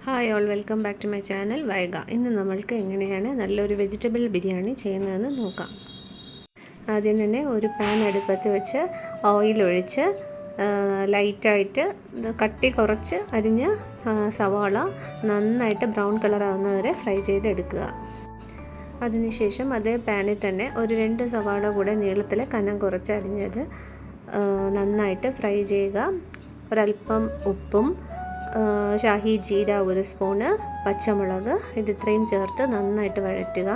Hi all, welcome back to my channel Vaiga. ഇന്ന് നമ്മൾക്ക് എങ്ങനെയാണ് നല്ലൊരു വെജിറ്റബിൾ ബിരിയാണി ചെയ്യുന്നതെന്ന് നോക്കാം. ആദ്യം തന്നെ ഒരു പാൻ അടുപ്പത്ത് വെച്ച് ഓയിൽ ഒഴിച്ച് ലൈറ്റായിട്ട് കട്ടി കുറച്ച് അരിഞ്ഞ സവാള നന്നായിട്ട് ബ്രൗൺ കളർ ആകുന്നവരെ ഫ്രൈ ചെയ്തെടുക്കുക. അതിനുശേഷം അതേ പാനിൽ തന്നെ ഒരു 2 സവാള കൂടെ നീളത്തിൽ കനം കുറച്ച് അരിഞ്ഞത് നന്നായിട്ട് ഫ്രൈ ചെയ്യുക. ഒരല്പം ഉപ്പും ഷാഹി ജീര 1 സ്പൂണ്, പച്ചമുളക് ഇത്രയും ചേർത്ത് നന്നായിട്ട് വഴറ്റുക.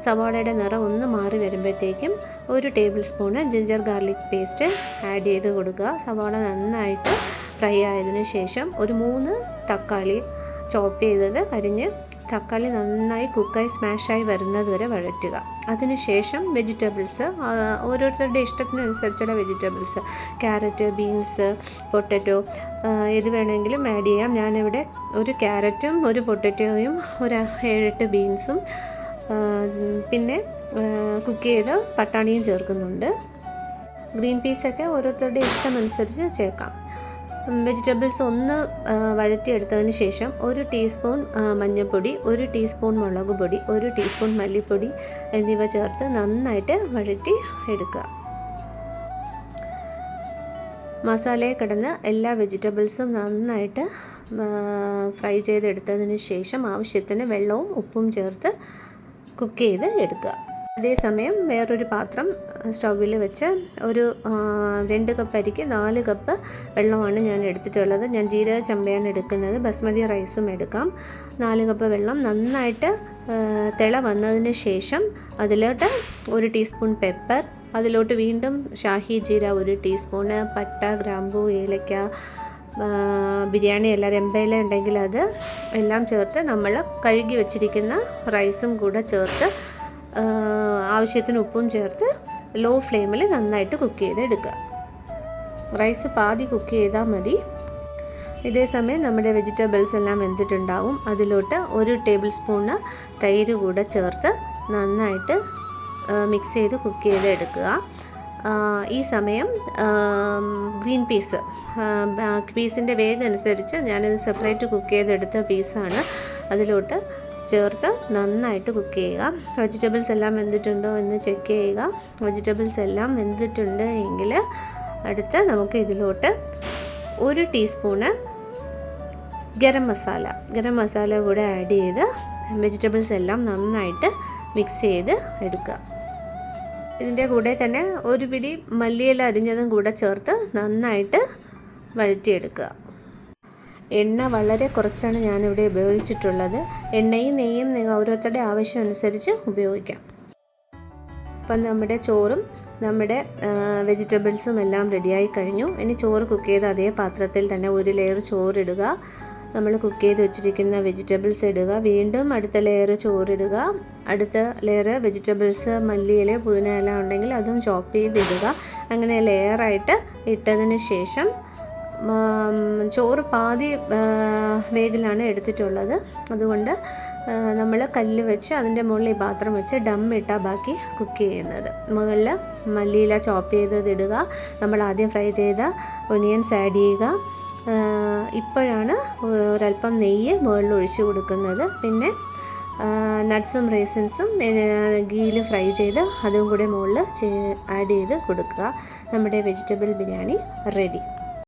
സവാളയുടെ നിറം ഒന്ന് മാറി വരുമ്പോഴത്തേക്കും 1 table spoon ginger garlic paste add ചെയ്ത് കൊടുക്കുക. സവാള നന്നായിട്ട് ഫ്രൈ ആയതിനു ശേഷം ഒരു 3 തക്കാളി ചോപ്പ് ചെയ്തത് അരിഞ്ഞ് തക്കാളി നന്നായി കുക്കായി സ്മാഷായി വരുന്നത് വരെ വഴറ്റുക. അതിനുശേഷം വെജിറ്റബിൾസ് ഓരോരുത്തരുടെ ഇഷ്ടത്തിനനുസരിച്ചുള്ള വെജിറ്റബിൾസ്, ക്യാരറ്റ്, ബീൻസ്, പൊട്ടറ്റോ ഏത് വേണമെങ്കിലും ആഡ് ചെയ്യാം. ഞാനിവിടെ ഒരു ക്യാരറ്റും ഒരു പൊട്ടറ്റോയും ഒരു 7-8 ബീൻസും പിന്നെ കുക്ക് ചെയ്ത് പട്ടാണിയും ചേർക്കുന്നുണ്ട്. ഗ്രീൻ പീസൊക്കെ ഓരോരുത്തരുടെ ഇഷ്ടമനുസരിച്ച് ചേർക്കാം. വെജിറ്റബിൾസ് ഒന്ന് വഴറ്റിയെടുത്തതിന് ശേഷം 1 ടീസ്പൂൺ മഞ്ഞൾപ്പൊടി, 1 ടീസ്പൂൺ മുളക് പൊടി, 1 ടീസ്പൂൺ മല്ലിപ്പൊടി എന്നിവ ചേർത്ത് നന്നായിട്ട് വഴറ്റി എടുക്കുക. മസാലയിൽ കിടന്ന് എല്ലാ വെജിറ്റബിൾസും നന്നായിട്ട് ഫ്രൈ ചെയ്തെടുത്തതിന് ശേഷം ആവശ്യത്തിന് വെള്ളവും ഉപ്പും ചേർത്ത് കുക്ക് ചെയ്ത് എടുക്കുക. അതേസമയം വേറൊരു പാത്രം സ്റ്റൗവിൽ വെച്ച് ഒരു 2 കപ്പ് അരിക്ക് 4 കപ്പ് വെള്ളമാണ് ഞാൻ എടുത്തിട്ടുള്ളത്. ഞാൻ ജീരക ചമ്പയാണ് എടുക്കുന്നത്. ബസ്മതി റൈസും എടുക്കാം. 4 കപ്പ് വെള്ളം നന്നായിട്ട് തിള വന്നതിന് ശേഷം അതിലോട്ട് 1 ടീസ്പൂൺ പെപ്പർ, അതിലോട്ട് വീണ്ടും ഷാഹി ജീര 1 ടീസ്പൂണ്, പട്ട, ഗ്രാമ്പൂ, ഏലക്ക, ബിരിയാണി ഇല, രമ്പയില ഉണ്ടെങ്കിൽ അത് എല്ലാം ചേർത്ത് നമ്മൾ കഴുകി വെച്ചിരിക്കുന്ന റൈസും കൂടെ ചേർത്ത് ആവശ്യത്തിന് ഉപ്പും ചേർത്ത് ലോ ഫ്ലെയിമിൽ നന്നായിട്ട് കുക്ക് ചെയ്തെടുക്കുക. റൈസ് പാതി കുക്ക് ചെയ്താൽ മതി. ഇതേ സമയം നമ്മുടെ വെജിറ്റബിൾസ് എല്ലാം വെന്തിട്ടുണ്ടാവും. അതിലോട്ട് 1 ടേബിൾ സ്പൂണ് തൈര് കൂടെ ചേർത്ത് നന്നായിട്ട് മിക്സ് ചെയ്ത് കുക്ക് ചെയ്തെടുക്കുക. ഈ സമയം ഗ്രീൻ പീസിൻ്റെ വേഗം അനുസരിച്ച് ഞാനിത് സെപ്പറേറ്റ് കുക്ക് ചെയ്തെടുത്ത പീസാണ് അതിലോട്ട് ചേർത്ത് നന്നായിട്ട് കുക്ക് ചെയ്യുക. വെജിറ്റബിൾസ് എല്ലാം വെന്തിട്ടുണ്ടോ എന്ന് ചെക്ക് ചെയ്യുക. വെജിറ്റബിൾസ് എല്ലാം വെന്തിട്ടുണ്ട് എങ്കിൽ അടുത്ത് നമുക്ക് ഇതിലോട്ട് 1 ടീസ്പൂണ് ഗരം മസാല കൂടെ ആഡ് ചെയ്ത് വെജിറ്റബിൾസ് എല്ലാം നന്നായിട്ട് മിക്സ് ചെയ്ത് എടുക്കുക. ഇതിൻ്റെ കൂടെ തന്നെ 1 പിടി മല്ലിയില അരിഞ്ഞതും കൂടെ ചേർത്ത് നന്നായിട്ട് വഴറ്റിയെടുക്കുക. എണ്ണ വളരെ കുറച്ചാണ് ഞാനിവിടെ ഉപയോഗിച്ചിട്ടുള്ളത്. എണ്ണയും നെയ്യും ഓരോരുത്തരുടെ ആവശ്യം അനുസരിച്ച് ഉപയോഗിക്കാം. അപ്പം നമ്മുടെ ചോറും നമ്മുടെ വെജിറ്റബിൾസും എല്ലാം റെഡിയായി കഴിഞ്ഞു. ഇനി ചോറ് കുക്ക് ചെയ്ത് അതേ പാത്രത്തിൽ തന്നെ 1 ലെയർ ചോറിടുക. നമ്മൾ കുക്ക് ചെയ്ത് വെച്ചിരിക്കുന്ന വെജിറ്റബിൾസ് ഇടുക. വീണ്ടും അടുത്ത ലെയർ ചോറിടുക. അടുത്ത ലെയർ വെജിറ്റബിൾസ്, മല്ലിയില, പുതിന ഇല ഉണ്ടെങ്കിൽ അതും ചോപ്പ് ചെയ്തിടുക. അങ്ങനെ ലെയറായിട്ട് ഇട്ടതിന് ശേഷം ചോറ് പാതി വേഗിലാണ് എടുത്തിട്ടുള്ളത്. അതുകൊണ്ട് നമ്മൾ കല്ല് വെച്ച് അതിൻ്റെ മുകളിൽ ഈ പാത്രം വെച്ച് ദം ഇട്ടാൽ ബാക്കി കുക്ക് ചെയ്യുന്നത്. മുകളിൽ മല്ലിയില ചോപ്പ് ചെയ്തത് ഇടുക. നമ്മൾ ആദ്യം ഫ്രൈ ചെയ്ത ഒനിയൻസ് ആഡ് ചെയ്യുക. ഇപ്പോഴാണ് ഒരല്പം നെയ്യ് മുകളിൽ ഒഴിച്ച് കൊടുക്കുന്നത്. പിന്നെ നട്ട്സും റൈസിൻസും ഗീയിൽ ഫ്രൈ ചെയ്ത് അതും കൂടെ മുകളിൽ ആഡ് ചെയ്ത് കൊടുക്കുക. നമ്മുടെ വെജിറ്റബിൾ ബിരിയാണി റെഡി.